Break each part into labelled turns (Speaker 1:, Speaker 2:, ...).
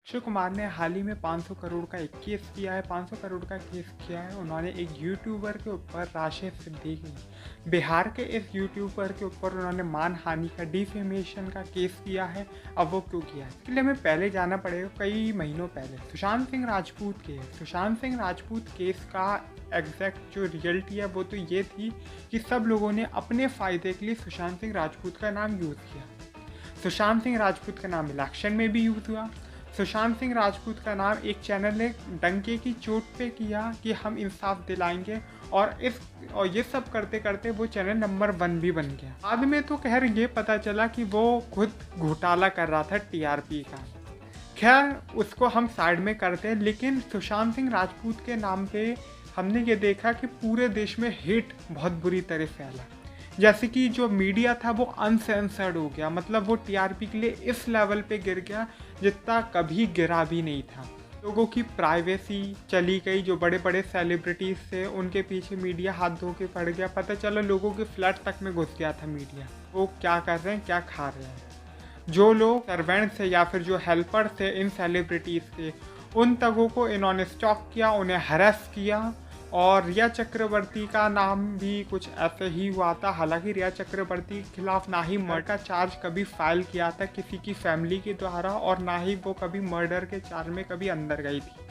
Speaker 1: अक्षय कुमार ने हाल ही में 500 करोड़ का एक केस किया है 500 करोड़ का केस किया है। उन्होंने एक यूट्यूबर के ऊपर, राशिद सिद्दीकी, बिहार के इस यूट्यूबर के ऊपर उन्होंने मानहानि का, डिफेमेशन का केस किया है। अब वो क्यों किया है इसके लिए हमें पहले जाना पड़ेगा कई महीनों पहले। सुशांत सिंह राजपूत केस का एग्जैक्ट जो रियलिटी है वो तो ये थी कि सब लोगों ने अपने फ़ायदे के लिए सुशांत सिंह राजपूत का नाम यूज़ किया। सुशांत सिंह राजपूत का नाम इलेक्शन में भी यूज़ हुआ। सुशांत सिंह राजपूत का नाम एक चैनल ने डंके की चोट पे किया कि हम इंसाफ दिलाएंगे, और ये सब करते करते वो चैनल नंबर 1 भी बन गया। बाद में तो खैर ये पता चला कि वो खुद घोटाला कर रहा था टीआरपी का। खैर उसको हम साइड में करते हैं, लेकिन सुशांत सिंह राजपूत के नाम पे हमने ये देखा कि पूरे देश में हेट बहुत बुरी तरह फैला। जैसे कि जो मीडिया था वो अनसेंसर्ड हो गया, मतलब वो टीआरपी के लिए इस लेवल पे गिर गया जितना कभी गिरा भी नहीं था। लोगों की प्राइवेसी चली गई। जो बड़े बड़े सेलिब्रिटीज़ थे उनके पीछे मीडिया हाथ धो के पड़ गया। पता चला लोगों के फ्लैट तक में घुस गया था मीडिया, वो क्या कर रहे हैं, क्या खा रहे हैं। जो लोग सर्वेंट्स थे या फिर जो हेल्पर थे इन सेलिब्रिटीज़ के, उन तकों को इन्होंने स्टॉक किया, उन्हें हरास किया। और रिया चक्रवर्ती का नाम भी कुछ ऐसे ही हुआ था। हालांकि रिया चक्रवर्ती के खिलाफ ना ही मर्डर का चार्ज कभी फाइल किया था किसी की फैमिली के द्वारा, और ना ही वो कभी मर्डर के चार्ज में कभी अंदर गई थी।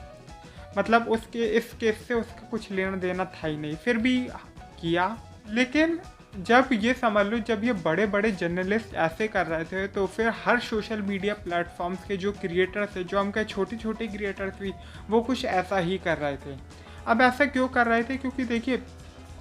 Speaker 1: मतलब इस केस से उसका कुछ लेना देना था ही नहीं, फिर भी किया। लेकिन जब ये समझ लो, जब ये बड़े बड़े जर्नलिस्ट ऐसे कर रहे थे तो फिर हर सोशल मीडिया प्लेटफॉर्म्स के जो क्रिएटर्स थे, जो हम कहे छोटे छोटे क्रिएटर्स भी, वो कुछ ऐसा ही कर रहे थे। अब ऐसा क्यों कर रहे थे? क्योंकि देखिए,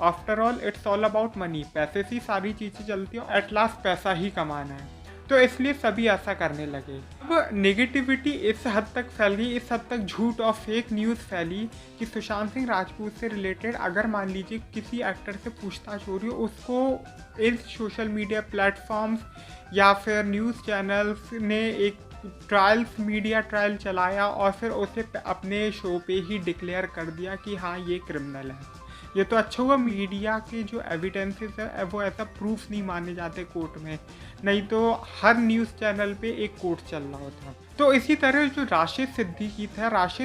Speaker 1: after all it's all about money. पैसे से ही सारी चीज़ें चलती हैं, एट लास्ट पैसा ही कमाना है, तो इसलिए सभी ऐसा करने लगे। अब नेगेटिविटी इस हद तक फैल गई, इस हद तक झूठ और फेक न्यूज़ फैली कि सुशांत सिंह राजपूत से रिलेटेड अगर मान लीजिए किसी एक्टर से पूछताछ हो रही हो, उसको इस सोशल मीडिया प्लेटफॉर्म्स या फिर न्यूज़ चैनल्स ने एक मीडिया ट्रायल चलाया और फिर उसे अपने शो पे ही डिक्लेयर कर दिया कि हाँ ये क्रिमिनल है। ये तो अच्छा हुआ मीडिया के जो एविडेंसेस है वो ऐसा प्रूफ नहीं माने जाते कोर्ट में, नहीं तो हर न्यूज़ चैनल पे एक कोर्ट चल रहा होता। तो इसी तरह जो राशिद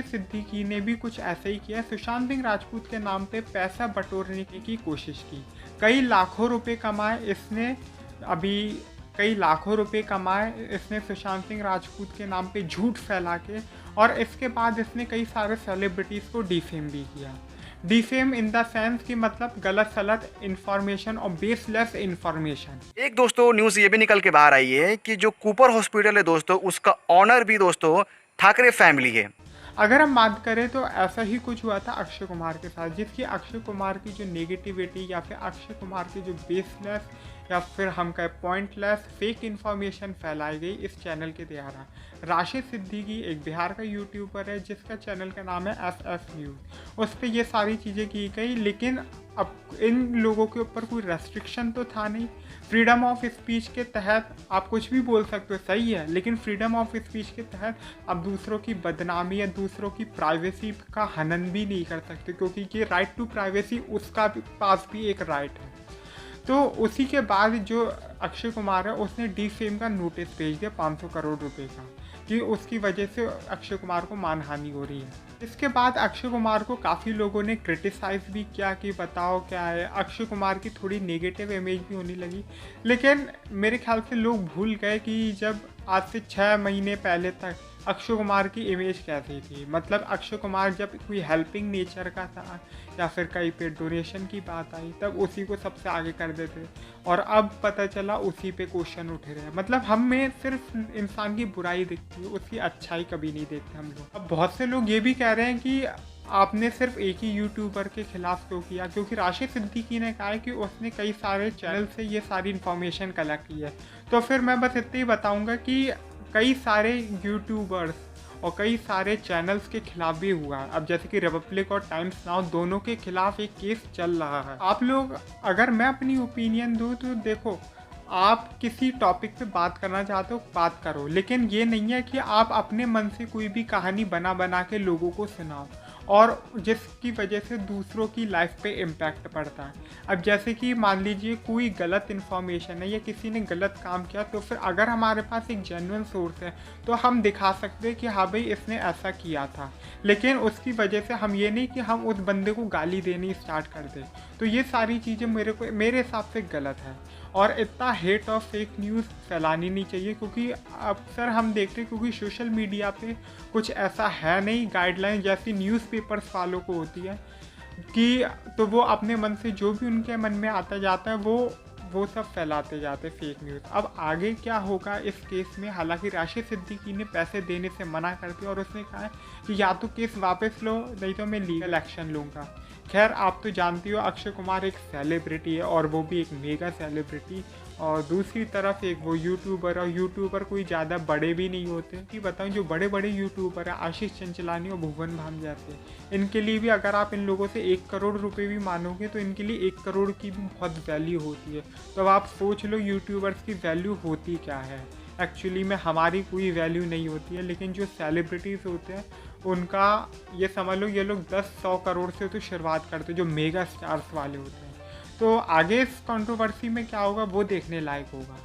Speaker 1: सिद्दीकी ने भी कुछ ऐसे ही किया। सुशांत सिंह राजपूत के नाम पे पैसा बटोरने की कोशिश की। कई लाखों रुपए कमाए इसने सुशांत सिंह राजपूत के नाम पे झूठ फैला के, और इसके बाद इसने कई सारे सेलिब्रिटीज़ को डिफेम भी किया। डिफेम इन द सेंस कि मतलब गलत सलत इंफॉर्मेशन और बेसलेस इंफॉर्मेशन।
Speaker 2: एक दोस्तों न्यूज़ ये भी निकल के बाहर आई है कि जो कूपर हॉस्पिटल है दोस्तों, उसका ऑनर भी दोस्तों ठाकरे फैमिली है।
Speaker 1: अगर हम बात करें तो ऐसा ही कुछ हुआ था अक्षय कुमार के साथ, जिसकी अक्षय कुमार की जो नेगेटिविटी या फिर अक्षय कुमार की जो बेसलेस या फिर हम कहें पॉइंटलेस फेक इन्फॉर्मेशन फैलाई गई इस चैनल के द्वारा। राशिद सिद्दीकी एक बिहार का यूट्यूबर है जिसका चैनल का नाम है SF न्यूज़। उस पर ये सारी चीज़ें की गई, लेकिन अब इन लोगों के ऊपर कोई रेस्ट्रिक्शन तो था नहीं। फ्रीडम ऑफ स्पीच के तहत आप कुछ भी बोल सकते हो, सही है, लेकिन फ्रीडम ऑफ स्पीच के तहत आप दूसरों की बदनामी या दूसरों की प्राइवेसी का हनन भी नहीं कर सकते, क्योंकि ये राइट टू प्राइवेसी उसका पास भी एक राइट है। तो उसी के बाद जो अक्षय कुमार है उसने डिफेम का नोटिस भेज दिया 500 करोड़ रुपए का, कि उसकी वजह से अक्षय कुमार को मानहानि हो रही है। इसके बाद अक्षय कुमार को काफ़ी लोगों ने क्रिटिसाइज भी किया कि बताओ क्या है, अक्षय कुमार की थोड़ी नेगेटिव इमेज भी होने लगी। लेकिन मेरे ख्याल से लोग भूल गए कि जब आज से 6 महीने पहले तक अक्षय कुमार की इमेज कैसी थी। मतलब अक्षय कुमार जब कोई हेल्पिंग नेचर का था या फिर कहीं पे डोनेशन की बात आई तब उसी को सबसे आगे कर देते, और अब पता चला उसी पे क्वेश्चन उठे रहे। मतलब हम में सिर्फ इंसान की बुराई दिखती है, उसकी अच्छाई कभी नहीं देखते हम लोग। अब बहुत से लोग ये भी कह रहे हैं कि आपने सिर्फ एक ही यूट्यूबर के खिलाफ क्यों किया, क्योंकि राशिद सिद्दीकी ने कहा है कि उसने कई सारे चैनल से ये सारी इन्फॉर्मेशन कलेक्ट की है। तो फिर मैं बस इतना ही बताऊँगा कि कई सारे यूट्यूबर्स और कई सारे चैनल्स के खिलाफ भी हुआ। अब जैसे कि रिपब्लिक और टाइम्स नाउ दोनों के खिलाफ एक केस चल रहा है। आप लोग, अगर मैं अपनी ओपिनियन दूँ तो देखो, आप किसी टॉपिक पे बात करना चाहते हो बात करो, लेकिन ये नहीं है कि आप अपने मन से कोई भी कहानी बना बना के लोगों को सुनाओ और जिसकी वजह से दूसरों की लाइफ पे इम्पैक्ट पड़ता है। अब जैसे कि मान लीजिए कोई गलत इन्फॉर्मेशन है या किसी ने गलत काम किया, तो फिर अगर हमारे पास एक जेन्युइन सोर्स है तो हम दिखा सकते हैं कि हाँ भाई इसने ऐसा किया था, लेकिन उसकी वजह से हम ये नहीं कि हम उस बंदे को गाली देनी स्टार्ट कर दें। तो ये सारी चीज़ें मेरे हिसाब से गलत है, और इतना हेट और फेक न्यूज़ फैलानी नहीं चाहिए, क्योंकि अक्सर हम देखते हैं क्योंकि सोशल मीडिया पे कुछ ऐसा है नहीं गाइडलाइन जैसी न्यूज़पेपर्स वालों को होती है कि तो वो अपने मन से जो भी उनके मन में आता जाता है वो सब फैलाते जाते फेक न्यूज़। अब आगे क्या होगा इस केस में, हालांकि राशिद सिद्दीकी ने पैसे देने से मना कर दिया और उसने कहा है कि या तो केस वापस लो नहीं तो मैं लीगल एक्शन लूँगा। खैर आप तो जानती हो अक्षय कुमार एक सेलिब्रिटी है और वो भी एक मेगा सेलिब्रिटी, और दूसरी तरफ एक वो यूट्यूबर, और यूट्यूबर कोई ज़्यादा बड़े भी नहीं होते कि बताऊँ। जो बड़े बड़े यूट्यूबर हैं आशीष चंचलानी और भुवन भाम जैसे, इनके लिए भी अगर आप इन लोगों से 1 करोड़ रुपए भी मानोगे तो इनके लिए 1 करोड़ की भी बहुत वैल्यू होती है। तो अब आप सोच लो यूट्यूबर्स की वैल्यू होती क्या है। एक्चुअली में हमारी कोई वैल्यू नहीं होती है, लेकिन जो सेलिब्रिटीज़ होते हैं उनका ये समझ लो ये लोग 10-100 करोड़ से तो शुरुआत करते हैं, जो मेगा स्टार्स वाले होते हैं। तो आगे इस कंट्रोवर्सी में क्या होगा वो देखने लायक होगा।